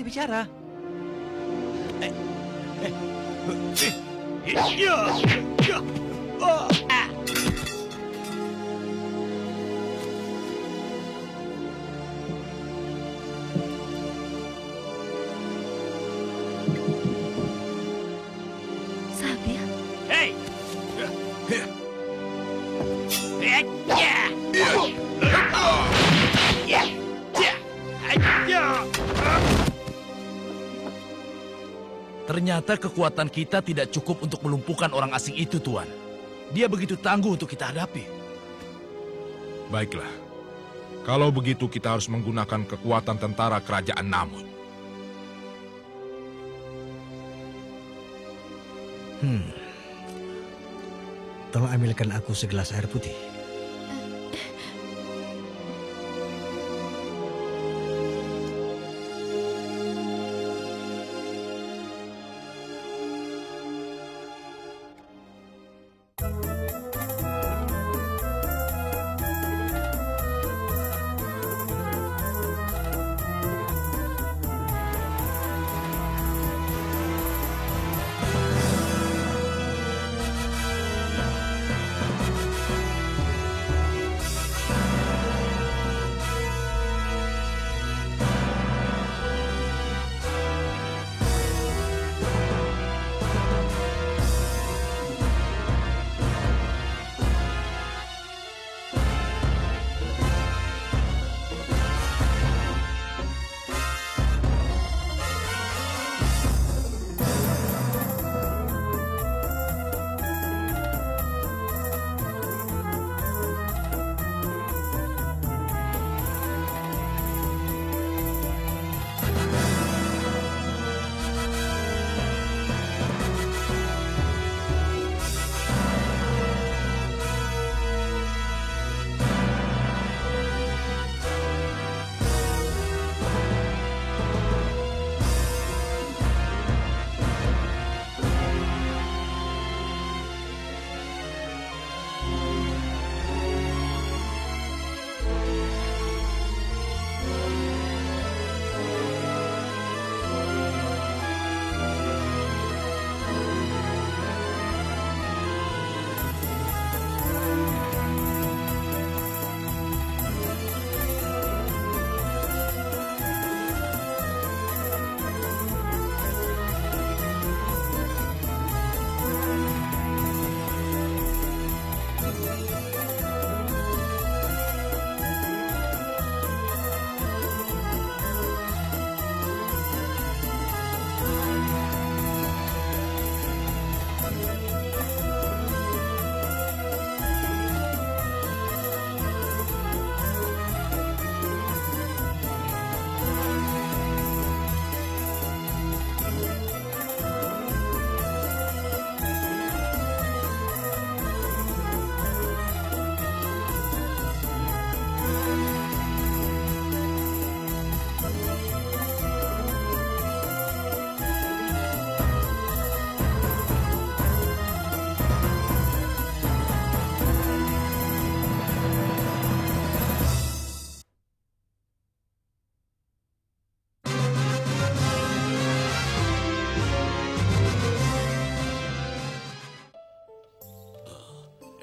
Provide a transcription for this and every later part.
bicara. Sabil. Hei! Ternyata kekuatan kita tidak cukup untuk melumpuhkan orang asing itu, Tuan. Dia begitu tangguh untuk kita hadapi. Baiklah. Kalau begitu kita harus menggunakan kekuatan tentara kerajaan Namut. Tolong ambilkan aku segelas air putih.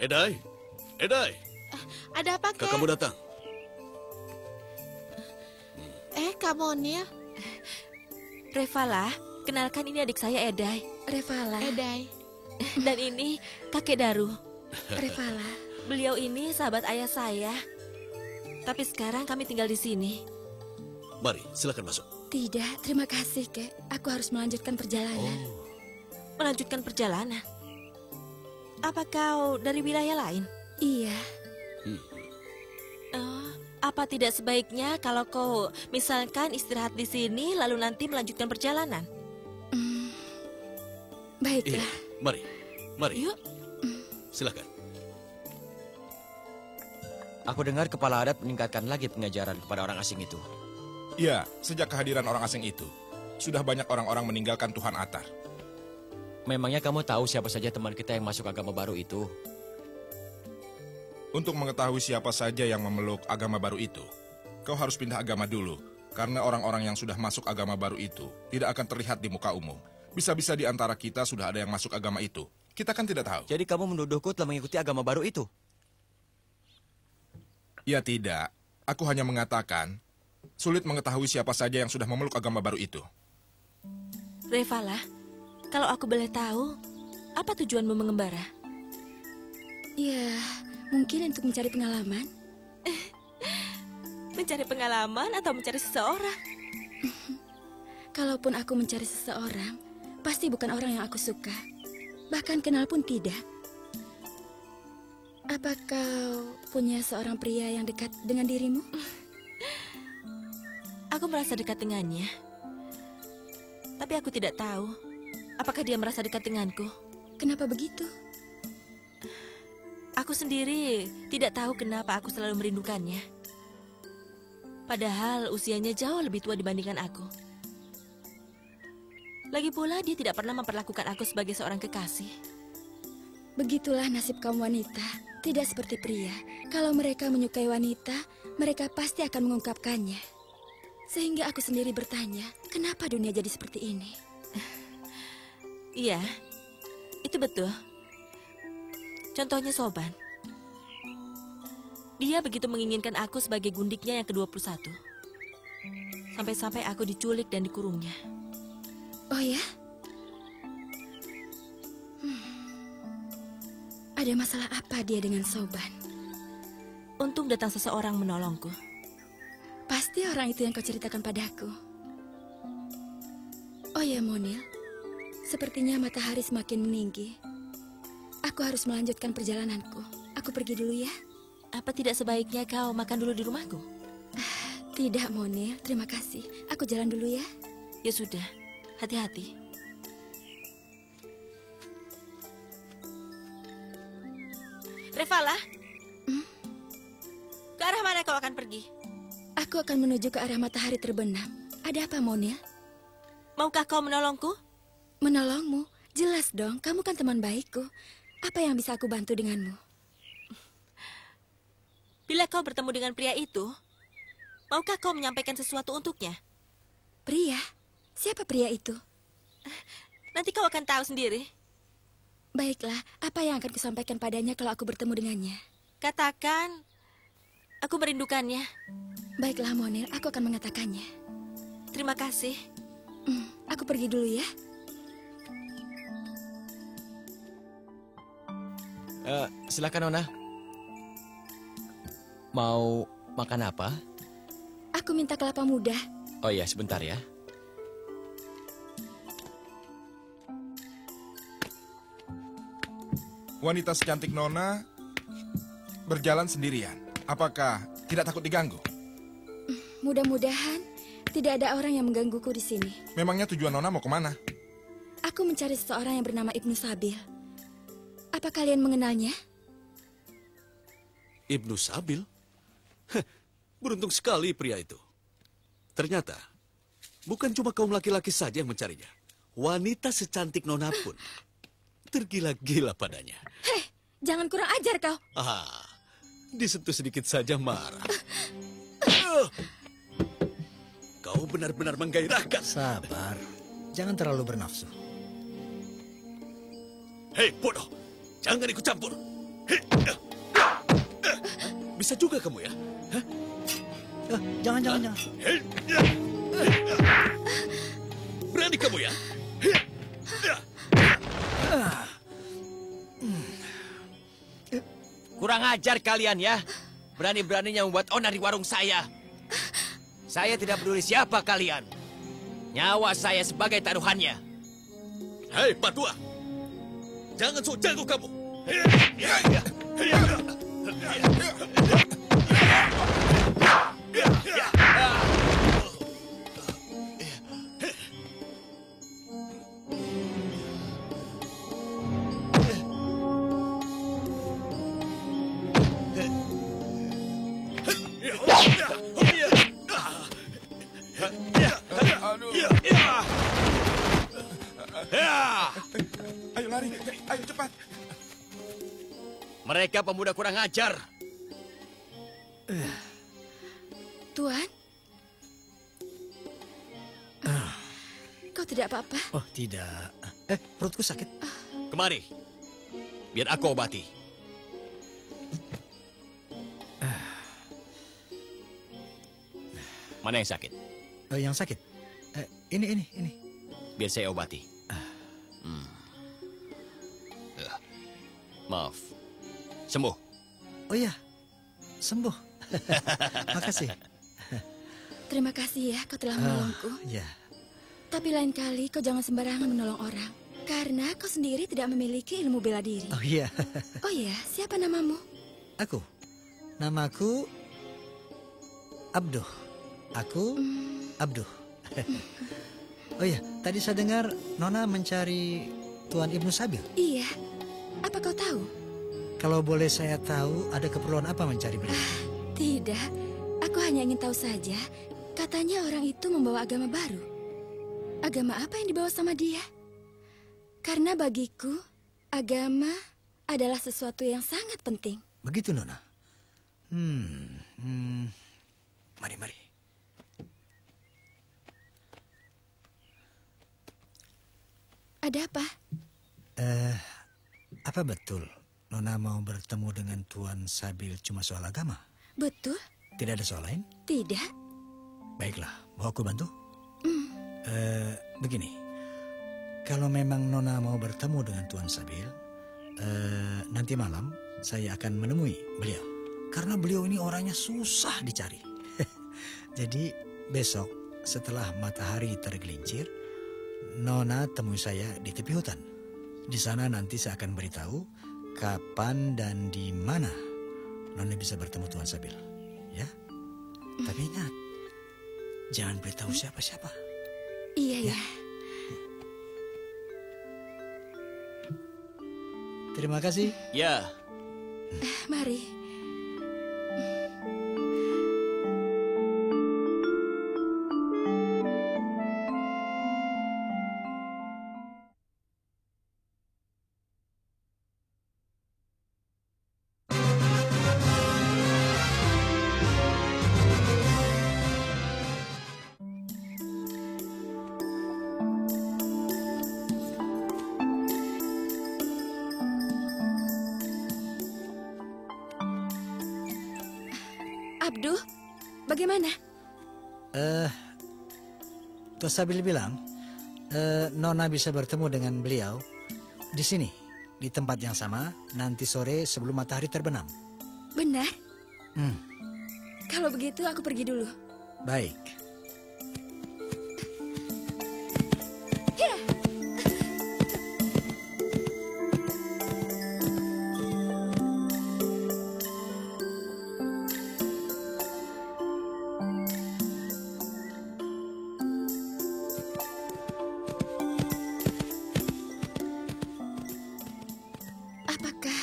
Edai, Edai. Ada apa, Kek? Kamu datang. Kamonil. Revala, kenalkan ini adik saya Edai. Revala. Edai. Dan ini kakek Daru. Revala. Beliau ini sahabat ayah saya. Tapi sekarang kami tinggal di sini. Mari, silakan masuk. Tidak, terima kasih, Kek. Aku harus melanjutkan perjalanan. Melanjutkan perjalanan? Apa kau dari wilayah lain? Iya. Apa tidak sebaiknya kalau kau misalkan istirahat di sini lalu nanti melanjutkan perjalanan? Baiklah. Mari, mari. Yuk. Silakan. Aku dengar kepala adat meningkatkan lagi pengajaran kepada orang asing itu. Ya, sejak kehadiran orang asing itu, sudah banyak orang-orang meninggalkan Tuhan Atar. Memangnya kamu tahu siapa saja teman kita yang masuk agama baru itu? Untuk mengetahui siapa saja yang memeluk agama baru itu, kau harus pindah agama dulu Karena orang-orang yang sudah masuk agama baru itu tidak akan terlihat di muka umum. Bisa-bisa di antara kita sudah ada yang masuk agama itu. Kita kan tidak tahu. Jadi kamu menuduhku telah mengikuti agama baru itu? Ya tidak. Aku hanya mengatakan, sulit mengetahui siapa saja yang sudah memeluk agama baru itu. Revala, kalau aku boleh tahu, apa tujuanmu mengembara? Ya, mungkin untuk mencari pengalaman. Mencari pengalaman atau mencari seseorang? Kalaupun aku mencari seseorang, pasti bukan orang yang aku suka. Bahkan kenal pun tidak. Apa kau punya seorang pria yang dekat dengan dirimu? Aku merasa dekat dengannya. Tapi aku tidak tahu, apakah dia merasa dekat denganku. Kenapa begitu? Aku sendiri tidak tahu kenapa aku selalu merindukannya. Padahal usianya jauh lebih tua dibandingkan aku. Lagi pula dia tidak pernah memperlakukan aku sebagai seorang kekasih. Begitulah nasib kaum wanita. Tidak seperti pria. Kalau mereka menyukai wanita, mereka pasti akan mengungkapkannya. Sehingga aku sendiri bertanya, kenapa dunia jadi seperti ini? Iya, itu betul. Contohnya Soban. Dia begitu menginginkan aku sebagai gundiknya yang ke-21. Sampai-sampai aku diculik dan dikurungnya. Oh ya? Ada masalah apa dia dengan Soban? Untung datang seseorang menolongku. Pasti orang itu yang kau ceritakan padaku. Oh ya, Monil. Sepertinya matahari semakin meninggi. Aku harus melanjutkan perjalananku. Aku pergi dulu ya. Apa tidak sebaiknya kau makan dulu di rumahku? Tidak, Monil. Terima kasih. Aku jalan dulu ya. Ya sudah, hati-hati. Revala, ke arah mana kau akan pergi? Aku akan menuju ke arah matahari terbenam. Ada apa, Monil? Maukah kau menolongku? Menolongmu? Jelas dong, kamu kan teman baikku. Apa yang bisa aku bantu denganmu? Bila kau bertemu dengan pria itu, maukah kau menyampaikan sesuatu untuknya? Pria? Siapa pria itu? Nanti kau akan tahu sendiri. Baiklah, apa yang akan kusampaikan padanya kalau aku bertemu dengannya? Katakan, aku merindukannya. Baiklah, Monil, aku akan mengatakannya. Terima kasih. Aku pergi dulu ya. Silakan, Nona. Mau makan apa? Aku minta kelapa muda. Oh iya, sebentar ya. Wanita secantik Nona berjalan sendirian. Apakah tidak takut diganggu? Mudah-mudahan tidak ada orang yang menggangguku di sini. Memangnya tujuan Nona mau kemana? Aku mencari seseorang yang bernama Ibnu Sabil. Apa kalian mengenalnya? Ibnu Sabil? Heh, beruntung sekali pria itu. Ternyata, bukan cuma kaum laki-laki saja yang mencarinya. Wanita secantik Nona pun tergila-gila padanya. Hei, jangan kurang ajar kau. Ah, disentuh sedikit saja marah. Kau benar-benar menggairahkan. Sabar, jangan terlalu bernafsu. Hei, bodoh. Jangan ikut campur. Bisa juga kamu ya? Hah? Jangan. Berani kamu ya? Kurang ajar kalian ya. Berani-beraninya membuat onar di warung saya. Saya tidak peduli siapa kalian. Nyawa saya sebagai taruhannya. Hei, Patua. Jangan sok jago kamu. Ayo lari, ayo cepat. Mereka pemuda kurang ajar. Tuan, tidak apa-apa? Oh, tidak. Perutku sakit. Kemari. Biar aku obati. Mana yang sakit? Yang sakit? Ini. Biar saya obati. Maaf. Sembuh. Oh ya, sembuh. Makasih. Terima kasih ya, kau telah menolongku. Ya, Tapi lain kali kau jangan sembarangan menolong orang. Karena kau sendiri tidak memiliki ilmu bela diri. oh iya. Oh iya, siapa namamu? Aku. Namaku Abduh. Aku Abduh. Oh iya, tadi saya dengar Nona mencari Tuan Ibnu Sabil. Iya. Apa kau tahu? Kalau boleh saya tahu, ada keperluan apa mencari beliau? Tidak. Aku hanya ingin tahu saja. Katanya orang itu membawa agama baru. Agama apa yang dibawa sama dia? Karena bagiku, agama adalah sesuatu yang sangat penting. Begitu, Nona. Mari. Ada apa? Apa betul Nona mau bertemu dengan Tuan Sabil cuma soal agama? Betul? Tidak ada soal lain? Tidak? Baiklah, mau aku bantu? Begini, kalau memang Nona mau bertemu dengan Tuan Sabil, nanti malam saya akan menemui beliau. Karena beliau ini orangnya susah dicari. Jadi besok setelah matahari tergelincir, Nona temui saya di tepi hutan. Di sana nanti saya akan beritahu kapan dan di mana Nona bisa bertemu Tuan Sabil. Ya? Tapi ingat, jangan beritahu siapa-siapa. Iya, ya. Terima kasih. Ya, Mari. Abduh, bagaimana? Tuan Sabil bilang, Nona bisa bertemu dengan beliau di sini, di tempat yang sama, nanti sore sebelum matahari terbenam. Benar? Kalau begitu aku pergi dulu. Baik. Apakah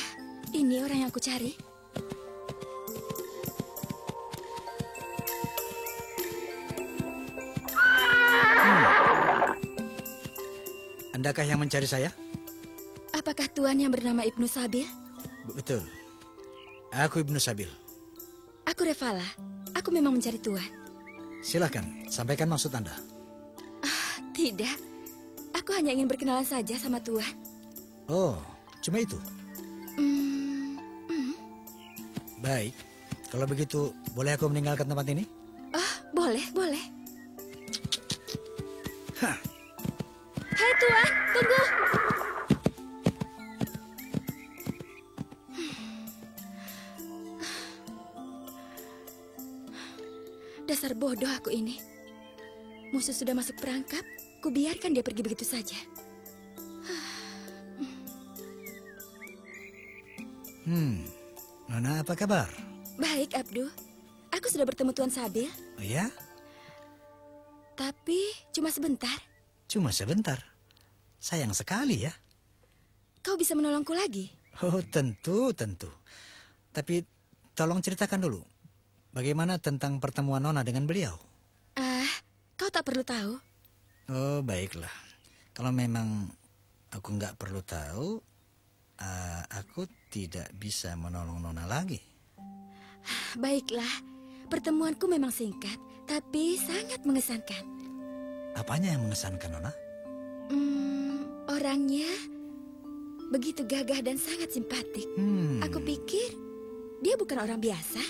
ini orang yang aku cari? Andakah yang mencari saya? Apakah tuan yang bernama Ibnu Sabil? Betul. Aku Ibnu Sabil. Aku Revala. Aku memang mencari tuan. Silakan, sampaikan maksud Anda. Tidak. Aku hanya ingin berkenalan saja sama tuan. Oh, cuma itu? Baik. Kalau begitu, boleh aku meninggalkan tempat ini? Oh, boleh, boleh. Hah. Hai tuan, tunggu. Dasar bodoh aku ini. Musuh sudah masuk perangkap, ku biarkan dia pergi begitu saja. Nona, apa kabar? Baik, Abdu. Aku sudah bertemu Tuan Sabil, Oh ya? tapi cuma sebentar. Cuma sebentar. Sayang sekali ya. Kau bisa menolongku lagi? Oh, tentu. Tapi tolong ceritakan dulu. Bagaimana tentang pertemuan Nona dengan beliau? Kau tak perlu tahu. Oh, baiklah. Kalau memang aku nggak perlu tahu, aku tidak bisa menolong Nona lagi. Baiklah, pertemuanku memang singkat, tapi sangat mengesankan. Apanya yang mengesankan, Nona? Orangnya begitu gagah dan sangat simpatik. Aku pikir dia bukan orang biasa.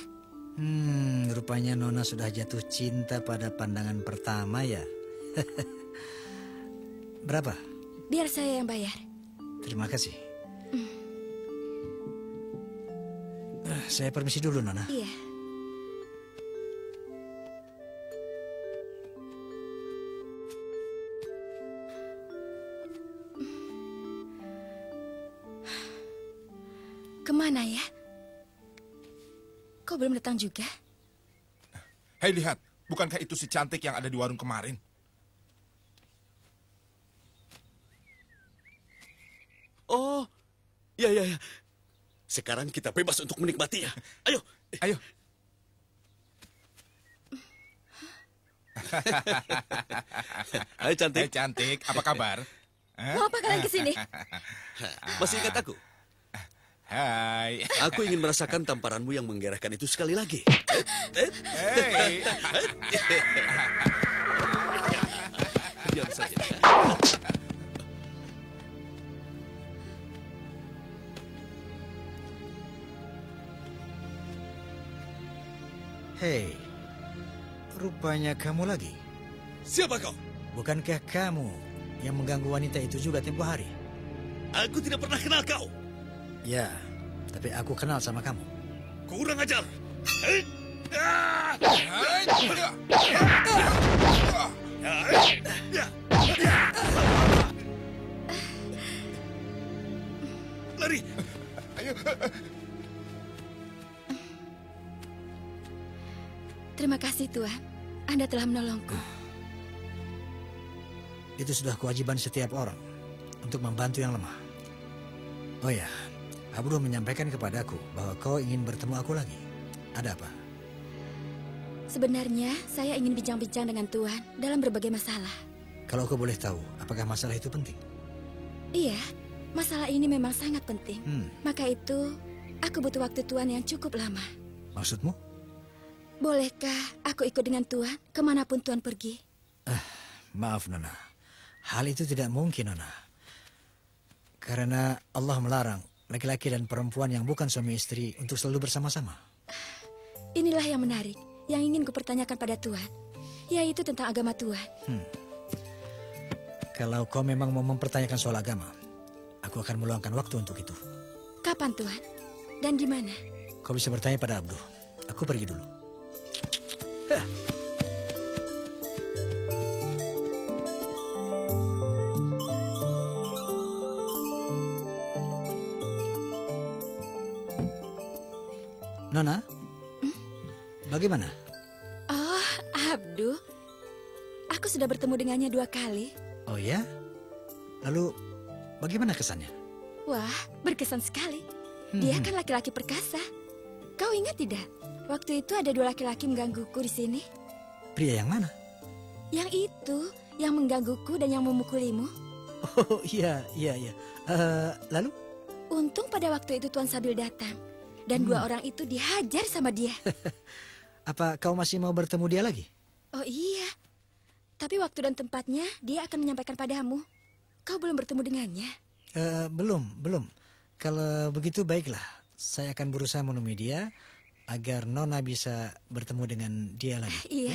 Rupanya Nona sudah jatuh cinta pada pandangan pertama ya. Berapa? Biar saya yang bayar. Terima kasih. Saya permisi dulu, Nona. Iya. Kemana ya? Kau belum datang juga? Hei, lihat. Bukankah itu si cantik yang ada di warung kemarin? Oh, ya, ya, ya. Sekarang kita bebas untuk menikmatinya. Ayo. Ayo. Hai cantik. Hei, cantik. Apa kabar? Mau apa kalian kesini? Masih ingat aku? Hai. Aku ingin merasakan tamparanmu yang menggerakkan itu sekali lagi. Hei. Diam saja. Hei, rupanya kamu lagi. Siapa kau? Bukankah kamu yang mengganggu wanita itu juga tempo hari? Aku tidak pernah kenal kau. Ya, tapi aku kenal sama kamu. Kurang ajar. Lari. Terima kasih Tuan. Anda telah menolongku. Itu sudah kewajiban setiap orang untuk membantu yang lemah. Oh ya, Abdul menyampaikan kepadaku bahwa kau ingin bertemu aku lagi. Ada apa? Sebenarnya saya ingin bincang-bincang dengan Tuan dalam berbagai masalah. Kalau aku boleh tahu, apakah masalah itu penting? Iya, masalah ini memang sangat penting. Maka itu, aku butuh waktu Tuan yang cukup lama. Maksudmu? Bolehkah aku ikut dengan Tuan kemanapun Tuan pergi? Maaf, Nona. Hal itu tidak mungkin, Nona. Karena Allah melarang laki-laki dan perempuan yang bukan suami istri untuk selalu bersama-sama. Inilah yang menarik, yang ingin kupertanyakan pada Tuan, yaitu tentang agama Tuan. Kalau kau memang mau mempertanyakan soal agama, aku akan meluangkan waktu untuk itu. Kapan Tuan? Dan di mana? Kau bisa bertanya pada Abdul. Aku pergi dulu. Nona, bagaimana? Oh, Abdu. Aku sudah bertemu dengannya 2 kali. Oh ya? Lalu bagaimana kesannya? Wah, berkesan sekali. Dia kan laki-laki perkasa. Kau ingat tidak? Waktu itu ada 2 laki-laki menggangguku di sini. Pria yang mana? Yang itu, yang menggangguku dan yang memukulimu. Oh iya. Lalu? Untung pada waktu itu Tuan Sabil datang. Dan 2 orang itu dihajar sama dia. Apa kau masih mau bertemu dia lagi? Oh iya. Tapi waktu dan tempatnya dia akan menyampaikan padamu. Kau belum bertemu dengannya? Belum. Kalau begitu baiklah. Saya akan berusaha menemui dia agar Nona bisa bertemu dengan dia lagi. Iya.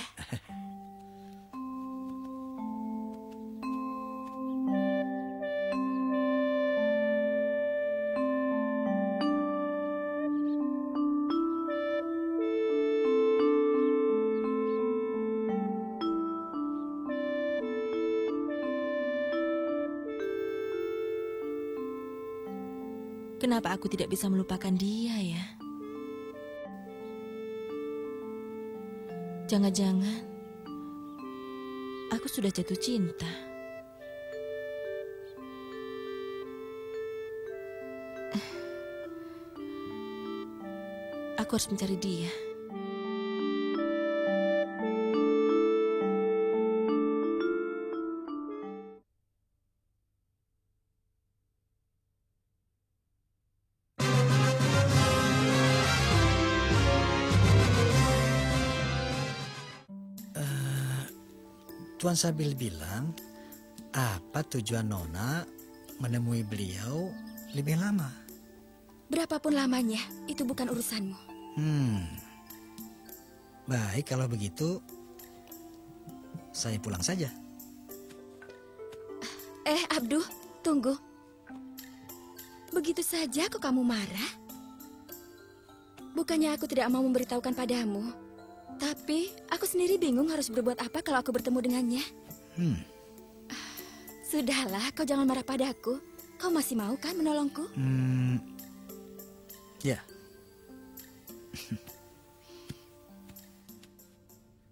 Kenapa aku tidak bisa melupakan dia ya? Jangan-jangan aku sudah jatuh cinta. Aku harus mencari dia. Tuan Sabil bilang apa tujuan Nona menemui beliau lebih lama? Berapapun lamanya, itu bukan urusanmu. Baik, kalau begitu saya pulang saja. Abduh, tunggu. Begitu saja kok kamu marah? Bukannya aku tidak mau memberitahukan padamu, tapi aku sendiri bingung harus berbuat apa kalau aku bertemu dengannya. Sudahlah, kau jangan marah padaku. Kau masih mau kan menolongku? Ya.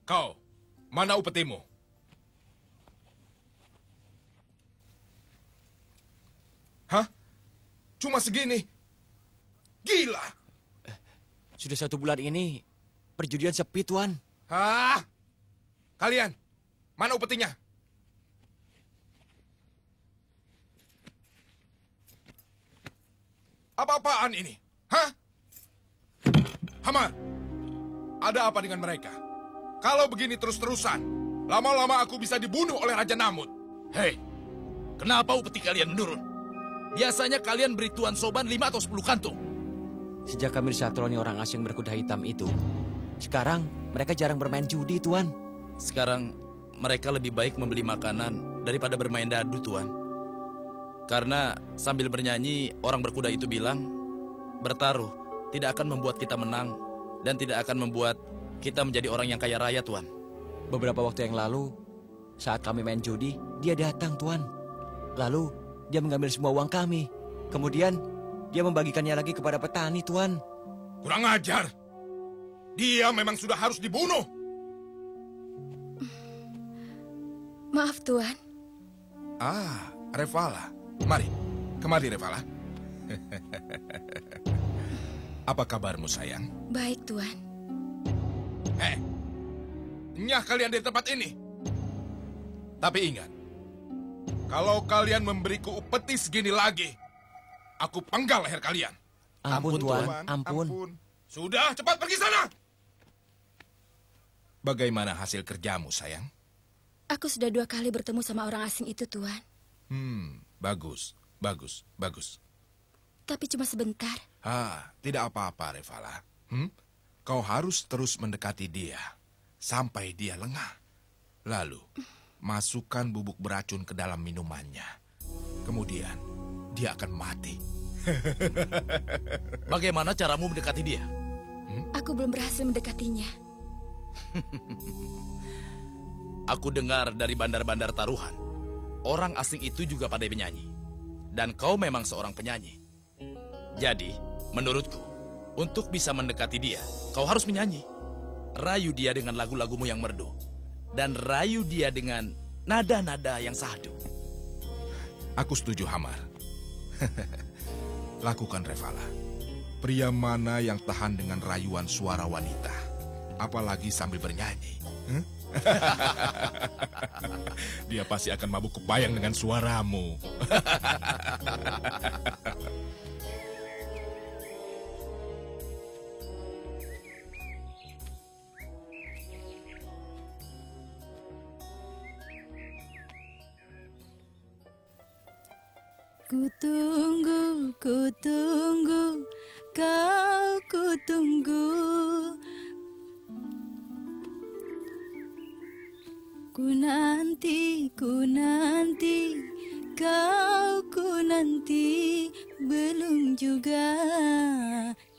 Kau, mana upetimu? Hah? Cuma segini? Gila! Sudah 1 bulan ini, perjudian sepi, Tuan. Hah? Kalian, mana upetinya? Apa-apaan ini? Hah? Hamar, ada apa dengan mereka? Kalau begini terus-terusan, lama-lama aku bisa dibunuh oleh Raja Namut. Hei, kenapa upeti kalian menurun? Biasanya kalian beri Tuan Soban 5 atau 10 kantung. Sejak kami disatroni orang asing berkuda hitam itu, sekarang mereka jarang bermain judi, Tuan. Sekarang mereka lebih baik membeli makanan daripada bermain dadu, Tuan. Karena sambil bernyanyi, orang berkuda itu bilang, bertaruh tidak akan membuat kita menang dan tidak akan membuat kita menjadi orang yang kaya raya, Tuan. Beberapa waktu yang lalu, saat kami main judi, dia datang, Tuan. Lalu, dia mengambil semua uang kami. Kemudian, dia membagikannya lagi kepada petani, Tuan. Kurang ajar. Dia memang sudah harus dibunuh. Maaf, Tuan. Revala. Mari, kemari Revala. Apa kabarmu, sayang? Baik, Tuan. Nyah kalian di tempat ini. Tapi ingat, kalau kalian memberiku upeti segini lagi, aku penggal leher kalian. Ampun, Tuan. Ampun. Sudah, cepat pergi sana. Bagaimana hasil kerjamu, sayang? Aku sudah 2 kali bertemu sama orang asing itu, Tuan. Bagus. Tapi cuma sebentar. Tidak apa-apa, Revala. Kau harus terus mendekati dia sampai dia lengah. Lalu, masukkan bubuk beracun ke dalam minumannya. Kemudian, dia akan mati. Bagaimana caramu mendekati dia? Aku belum berhasil mendekatinya. Aku dengar dari bandar-bandar taruhan, orang asing itu juga pandai menyanyi. Dan kau memang seorang penyanyi. Jadi, menurutku, untuk bisa mendekati dia, kau harus menyanyi. Rayu dia dengan lagu-lagumu yang merdu. Dan rayu dia dengan nada-nada yang sahdu. Aku setuju, Hamar. Lakukan, Revala. Pria mana yang tahan dengan rayuan suara wanita? Apalagi sambil bernyanyi. Dia pasti akan mabuk kebayang dengan suaramu. Ku tunggu, kau ku tunggu. Ku nanti, kau ku nanti. Belum juga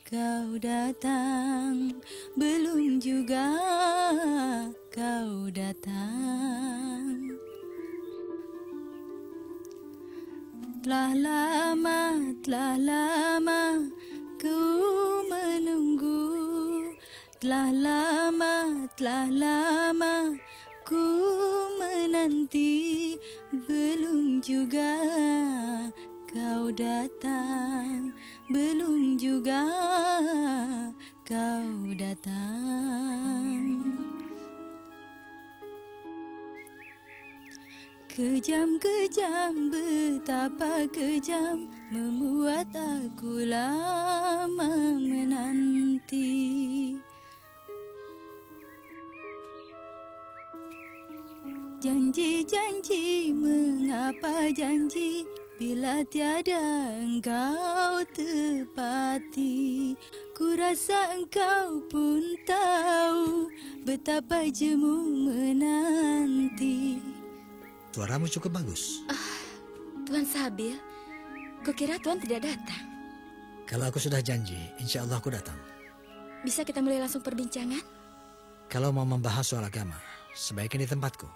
kau datang, belum juga kau datang. Telah lama ku menunggu. Telah lama ku menanti. Belum juga kau datang. Belum juga kau datang. Kejam-kejam, betapa kejam, membuat aku lama menanti. Janji-janji, mengapa janji bila tiada engkau tepati? Ku rasa engkau pun tahu betapa jemu menanti. Suaramu cukup bagus. Tuan Sabil, kukira Tuan tidak datang. Kalau aku sudah janji, insya Allah aku datang. Bisa kita mulai langsung perbincangan? Kalau mau membahas soal agama, sebaiknya di tempatku.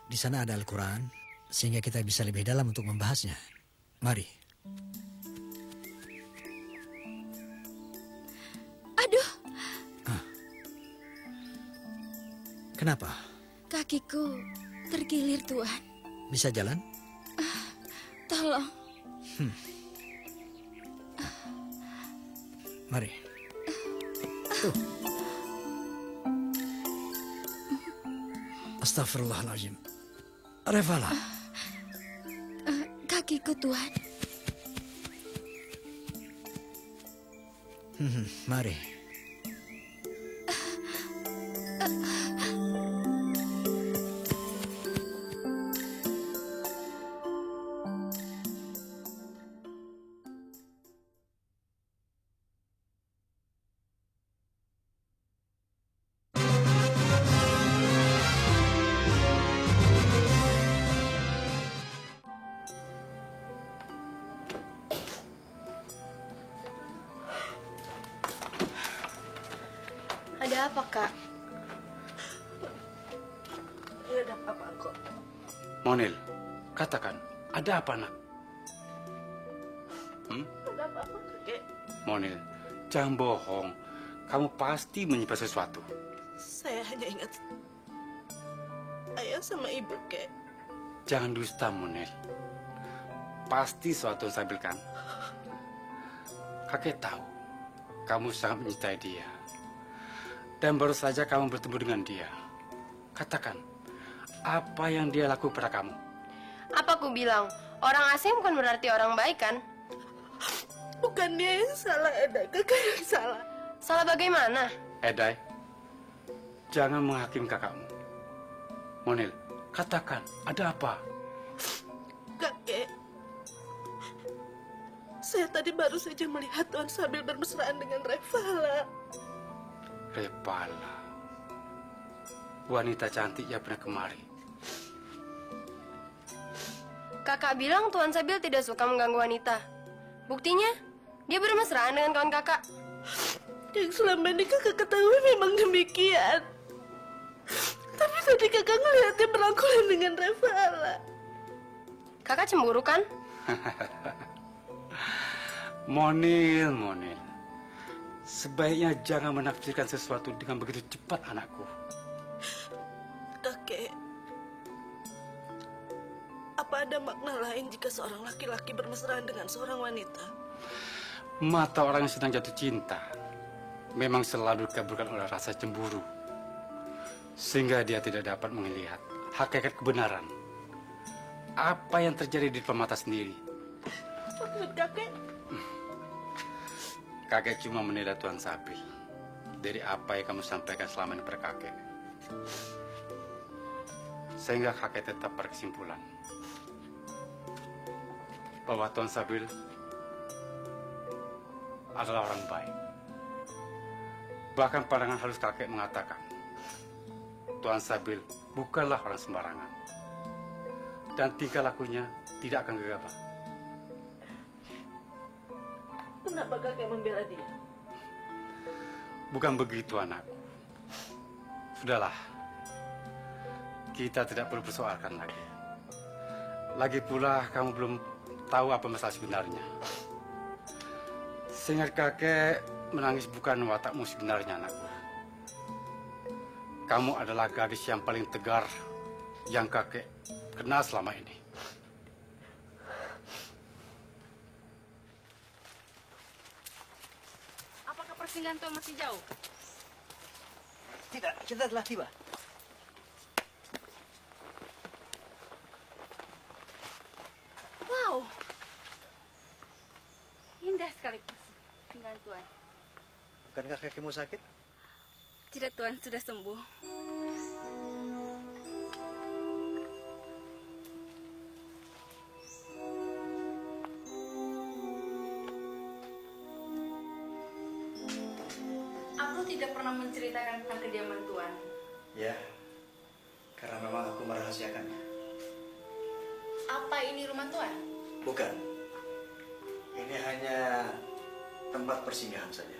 Di sana ada Al-Quran, sehingga kita bisa lebih dalam untuk membahasnya. Mari. Aduh, Kenapa? kakiku tergilir, Tuan. Bisa jalan? Tolong. Mari. Tuh. Astagfirullahaladzim. Revala. Kakiku, Tuan. Mari. Ada apa, Kak? Tidak ada apa-apa kok. Monil, katakan, ada apa nak? Ada apa-apa, Kakek? Monil, jangan bohong. Kamu pasti menyimpan sesuatu. Saya hanya ingat ayah sama ibu, Kek. Jangan dusta, Monil. Pasti suatu sambil kan? Kakek tahu, kamu sangat mencintai dia. Dan baru saja kamu bertemu dengan dia. Katakan, apa yang dia lakukan pada kamu? Apa aku bilang? Orang asing bukan berarti orang baik, kan? Bukan dia yang salah, Eda. Kakak yang salah. Salah bagaimana? Edai, jangan menghakimi kakakmu. Monil, katakan, ada apa? Kakek, saya tadi baru saja melihat Tuan Sabil bermesraan dengan Revala. Revala, wanita cantik yang pernah kemari. Kakak bilang Tuan Sabil tidak suka mengganggu wanita. Buktinya, dia bermesraan dengan kawan kakak. Yang selama ini kakak ketahui memang demikian. Tapi tadi kakak ngeliat dia berangkulan dengan Revala. Kakak cemburu, kan? Monil, Monil. Sebaiknya jangan menafsirkan sesuatu dengan begitu cepat, anakku. Kakek, apa ada makna lain jika seorang laki-laki bermesraan dengan seorang wanita? Mata orang yang sedang jatuh cinta memang selalu dikaburkan oleh rasa cemburu, sehingga dia tidak dapat melihat hakikat kebenaran. Apa yang terjadi di depan mata sendiri. Maksud kakek? Kakek cuma menilai Tuan Sabil dari apa yang kamu sampaikan selama ini pada kakek. Sehingga kakek tetap berkesimpulan bahwa Tuan Sabil adalah orang baik. Bahkan pandangan halus kakek mengatakan Tuan Sabil bukanlah orang sembarangan. Dan tingkah lakunya tidak akan gegabah. Kenapa kakek membela dia? Bukan begitu, anakku. Sudahlah. Kita tidak perlu persoalkan lagi. Lagi pula kamu belum tahu apa masalah sebenarnya. Seingat kakek, menangis bukan watakmu sebenarnya, anakku. Kamu adalah gadis yang paling tegar yang kakek kenal selama ini. Apakah persinggahan Tuan masih jauh? Tidak, kita telah tiba. Wow, indah sekali persinggahan Tuan. Bukankah kakimu sakit? Tidak Tuan, sudah sembuh. Lalu tidak pernah menceritakan tentang kediaman Tuan. Ya, karena memang aku merahasiakannya. Apa ini rumah Tuan? Bukan. Ini hanya tempat persinggahan saja.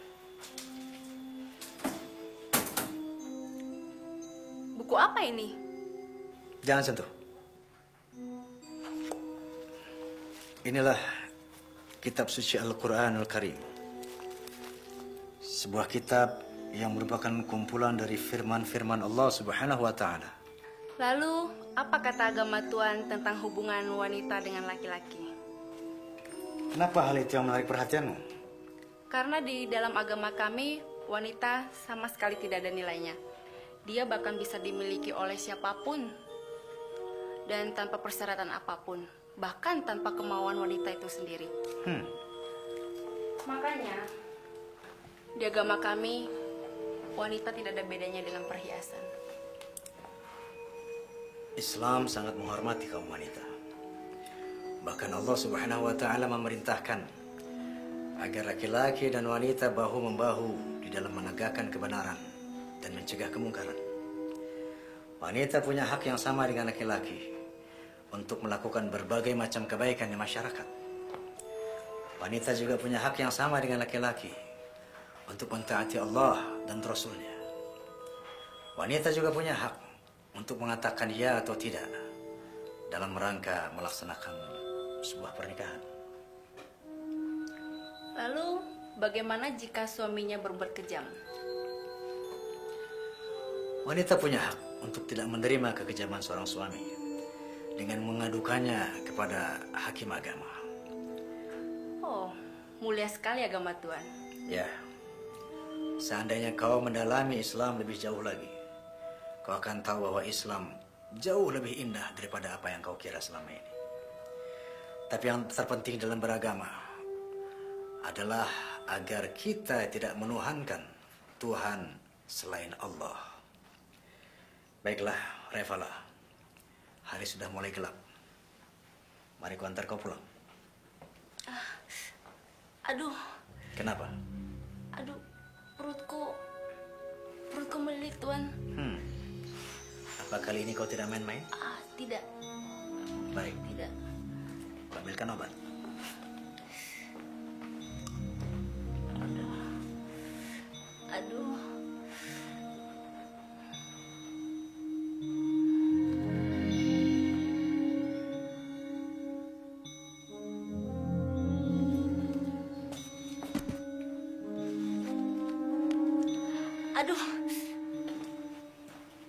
Buku apa ini? Jangan sentuh. Inilah kitab suci Al-Quranul Karim. Sebuah kitab yang merupakan kumpulan dari firman-firman Allah Subhanahu wa Ta'ala. Lalu, apa kata agama Tuan tentang hubungan wanita dengan laki-laki? Kenapa hal itu yang menarik perhatianmu? Karena di dalam agama kami, wanita sama sekali tidak ada nilainya. Dia bahkan bisa dimiliki oleh siapapun dan tanpa persyaratan apapun, bahkan tanpa kemauan wanita itu sendiri. Makanya, di agama kami, wanita tidak ada bedanya dengan perhiasan. Islam sangat menghormati kaum wanita. Bahkan Allah Subhanahu wa Ta'ala memerintahkan agar laki-laki dan wanita bahu-membahu di dalam menegakkan kebenaran dan mencegah kemungkaran. Wanita punya hak yang sama dengan laki-laki untuk melakukan berbagai macam kebaikan di masyarakat. Wanita juga punya hak yang sama dengan laki-laki untuk mentaati Allah dan Rasul-Nya. Wanita juga punya hak untuk mengatakan ya atau tidak dalam rangka melaksanakan sebuah pernikahan. Lalu, bagaimana jika suaminya berbuat kejam? Wanita punya hak untuk tidak menerima kekejaman seorang suami dengan mengadukannya kepada hakim agama. Oh, mulia sekali agama Tuan. Ya, seandainya kau mendalami Islam lebih jauh lagi, kau akan tahu bahwa Islam jauh lebih indah daripada apa yang kau kira selama ini. Tapi yang terpenting dalam beragama adalah agar kita tidak menuhankan Tuhan selain Allah. Baiklah, Revala. Hari sudah mulai gelap. Mari ku antar kau pulang. Aduh, Kenapa? aduh, perutku melilit Tuan. Apa kali ini kau tidak main-main? Tidak, Baik, tidak. ku ambilkan obat. Aduh. Aduh.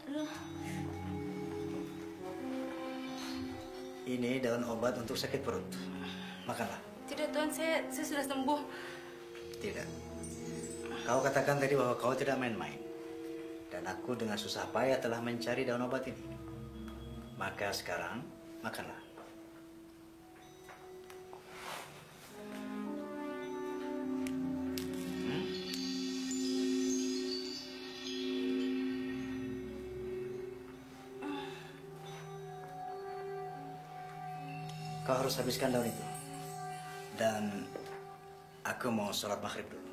Aduh. Ini daun obat untuk sakit perut. Makanlah. Tidak Tuan, saya sudah sembuh. Tidak. Kau katakan tadi bahwa kau tidak main-main. Dan aku dengan susah payah telah mencari daun obat ini. Maka sekarang, makanlah. Kau harus habiskan daun itu. Dan aku mau sholat maghrib dulu.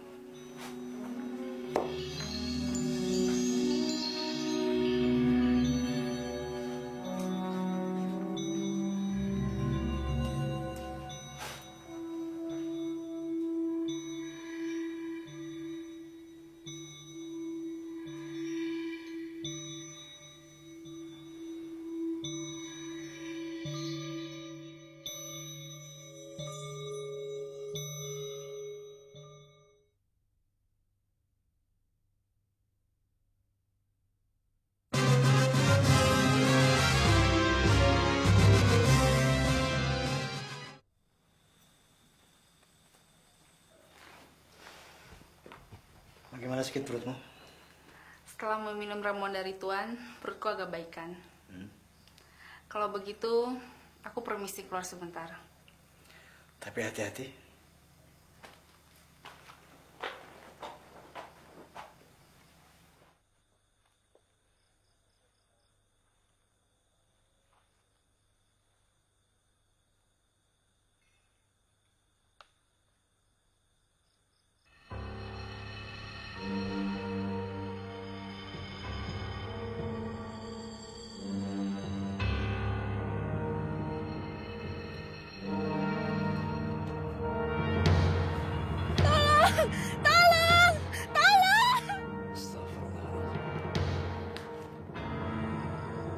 Bagaimana sakit perutmu? Setelah meminum ramuan dari Tuan, perutku agak baikan. Kalau begitu, aku permisi keluar sebentar. Tapi hati-hati. Tolong! Tolong!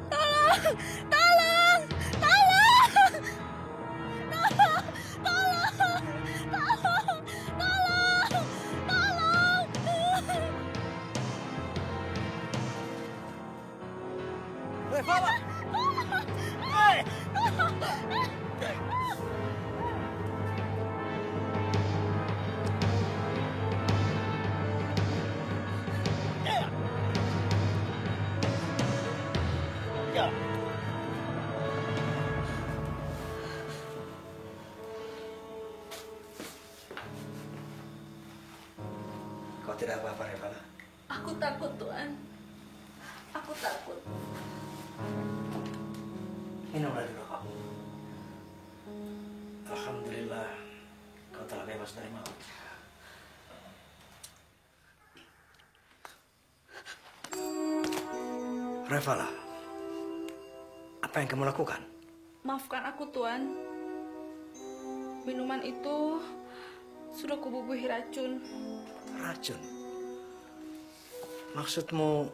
Tolong! Tolong! Tolong! Tolong! Tolong! Tolong! Tolong! Tolong! Revala! Hei! Kau tidak apa-apa, Revala. Aku takut, Tuan. Aku takut. Minumlah dulu. Alhamdulillah, kau telah bebas dari maut. Revala, apa yang kamu lakukan? Maafkan aku, Tuan. Minuman itu sudah kububuhi racun. Racun? Maksudmu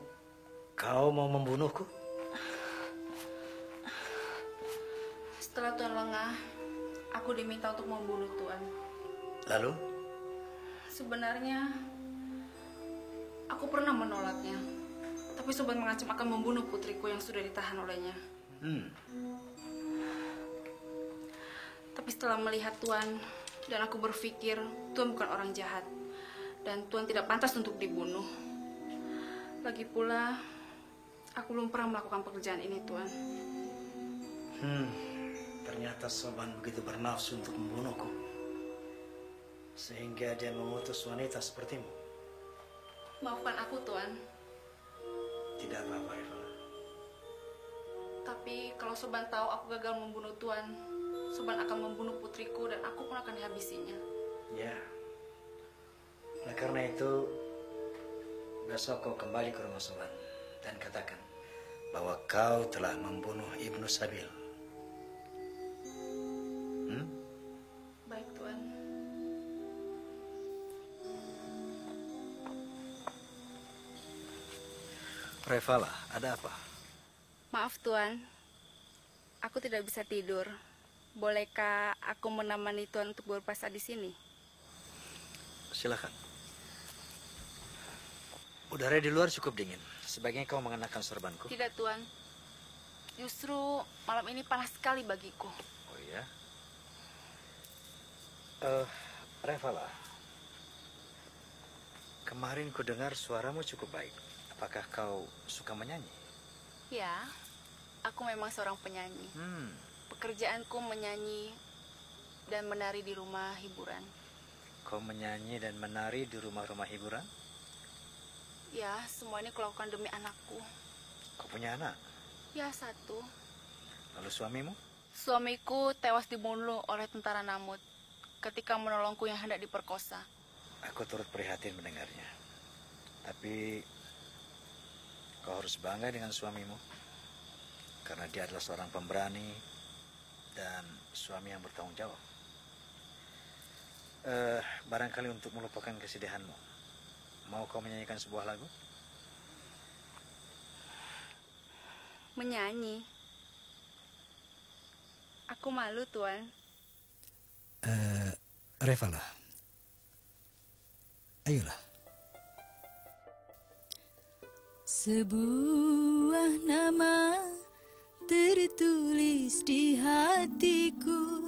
kau mau membunuhku? Setelah Tuan lengah, aku diminta untuk membunuh Tuan. Lalu? Sebenarnya, aku pernah menolaknya. Tapi Sobat mengancam akan membunuh putriku yang sudah ditahan olehnya. Tapi setelah melihat Tuan, dan aku berpikir Tuan bukan orang jahat. Dan Tuan tidak pantas untuk dibunuh. Lagi pula, aku belum pernah melakukan pekerjaan ini, Tuan. Ternyata Soban begitu bernafsu untuk membunuhku. Sehingga dia mengutus wanita sepertimu. Maafkan aku, Tuan. Tidak apa-apa, Revala. Tapi kalau Soban tahu aku gagal membunuh Tuan, Soban akan membunuh putriku dan aku pun akan dihabisinya. Ya. Oleh karena itu, besok kau kembali ke rumah Soban dan katakan bahwa kau telah membunuh Ibnu Sabil. Baik, Tuan. Revala, ada apa? Maaf, Tuan. Aku tidak bisa tidur. Bolehkah aku menemani Tuan untuk berpuasa di sini? Silakan. Udara di luar cukup dingin. Sebaiknya kau mengenakan sorbanku. Tidak, Tuan. Justru malam ini panas sekali bagiku. Oh iya? Revala, kemarin ku dengar suaramu cukup baik. Apakah kau suka menyanyi? Ya, aku memang seorang penyanyi. Pekerjaanku menyanyi dan menari di rumah hiburan. Kau menyanyi dan menari di rumah-rumah hiburan? Ya, semua ini kulakukan demi anakku. Kau punya anak? Ya, satu. Lalu suamimu? Suamiku tewas dibunuh oleh tentara Namut ketika menolongku yang hendak diperkosa. Aku turut prihatin mendengarnya. Tapi kau harus bangga dengan suamimu. Karena dia adalah seorang pemberani dan suami yang bertanggung jawab. Barangkali untuk melupakan kesedihanmu, mau kau menyanyikan sebuah lagu? Menyanyi? Aku malu, Tuan. Revala, ayolah. Sebuah nama tertulis di hatiku,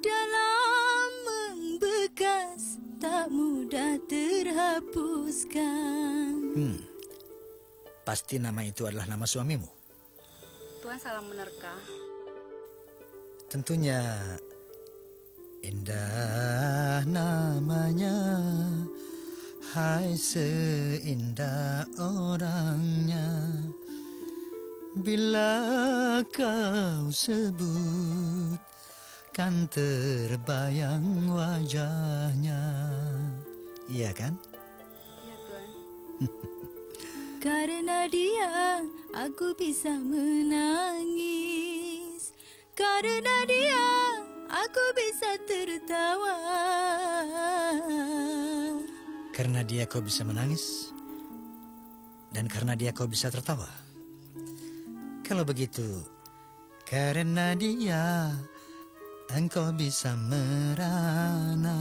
dalam membekas tak mudah terhapuskan. Pasti nama itu adalah nama suamimu. Tuan salah menerka. Tentunya indah namanya, hai seindah orangnya. Bila kau sebut, kan terbayang wajahnya. Iya kan? Iya, Tuan. Karena dia aku bisa menangis, karena dia aku bisa tertawa. Karena dia kau bisa menangis, dan karena dia kau bisa tertawa. Kalau begitu, karena dia engkau bisa merana.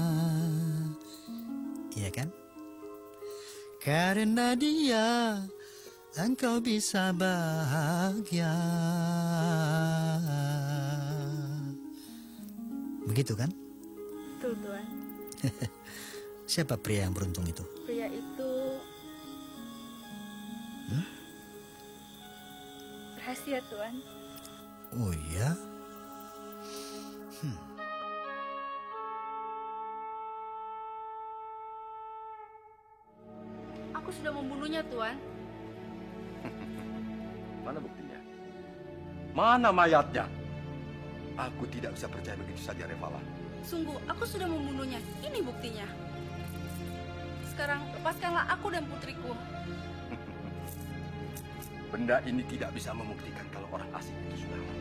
Iya kan? Karena dia engkau bisa bahagia. Begitu kan? Betul, Tuan. Siapa pria yang beruntung itu? Pria itu rahasia, Tuan. Oh iya? Aku sudah membunuhnya, Tuan. Mana buktinya? Mana mayatnya? Aku tidak bisa percaya begitu saja, Revala. Sungguh, aku sudah membunuhnya. Ini buktinya. Sekarang lepaskanlah aku dan putriku. Benda ini tidak bisa membuktikan kalau orang asing itu sudah mati.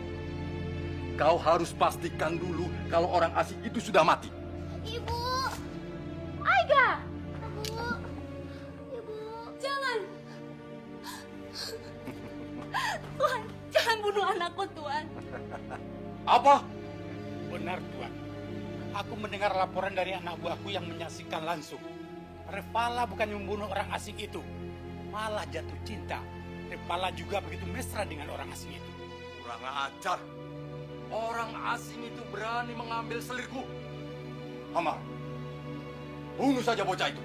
Kau harus pastikan dulu kalau orang asing itu sudah mati. Ibu! Aiga! Ibu! Jangan! Tuan, jangan bunuh anakku, Tuan. Apa? Benar, Tuan. Aku mendengar laporan dari anak buahku yang menyaksikan langsung. Revala bukan membunuh orang asing itu, malah jatuh cinta. Revala juga begitu mesra dengan orang asing itu. Kurang ajar. Orang asing itu berani mengambil selirku. Amar, bunuh saja bocah itu.